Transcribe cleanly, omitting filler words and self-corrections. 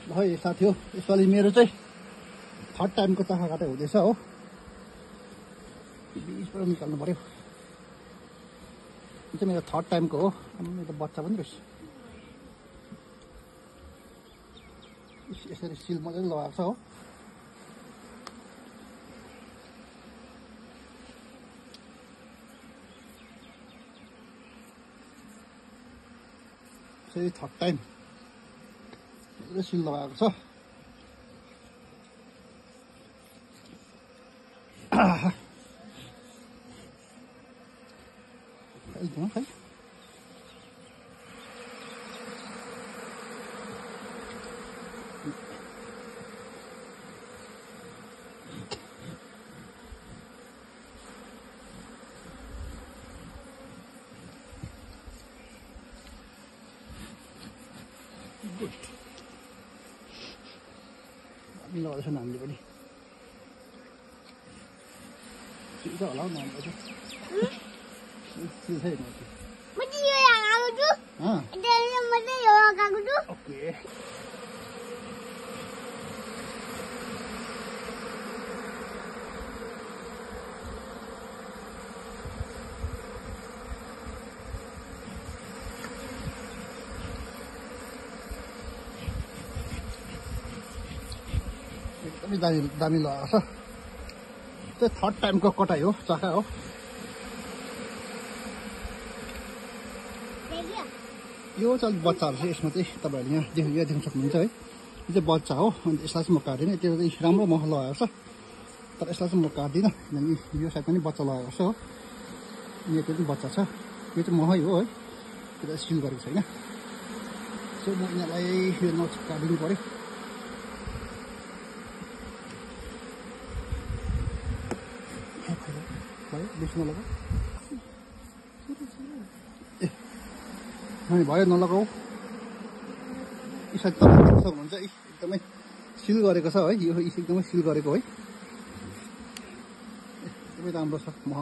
है साथी हो यसपालि मेरो चाहिँ थर्ड टाइमको चाखा काटे हुँदैछ हो बिचबाट निकाल्नु पर्यो यो चाहिँ मेरो थर्ड टाइमको हो मेरो बच्चा पनि रहेछ यसरी सिल मजाले लगाएको छ हो यसरी थर्ड टाइम सिल लगाएको छ खै गुड लगाउँदैछ नानीले पनि सिल्छ होला हौ नानीले चाहिँ सिल्छ हेर्नु ओके एकदमै दामी लगाएको छ चाहिँ थर्ड टाइमको कटाइ हो चाखा हो यो चाहिँ बच्चाहरू चाहिँ यसमा चाहिँ तपाईँहरूले यहाँ देख्न सक्नुहुन्छ है यो चाहिँ बच्चा हो अन्त यसलाई चाहिँ म काट्दिनँ त्यो चाहिँ राम्रो मह लगाएको छ तर यसलाई चाहिँ म काट्दिनँ किनभने यो साइड पनि बच्चा लगाएको छ हो यो पनि बच्चा छ यो चाहिँ महै हो है त्यो चाहिँ सिल गरेको छैन सो म यिनीहरूलाई यो नच काटिदिनु पऱ्यो बेसी नलगाऊ ए भयो नलगाऊ सायद तपाईँ देख्न सक्नुहुन्छ एकदमै सिल गरेको छ है यो एकदमै सिल गरेको है एकदमै राम्रो छ मह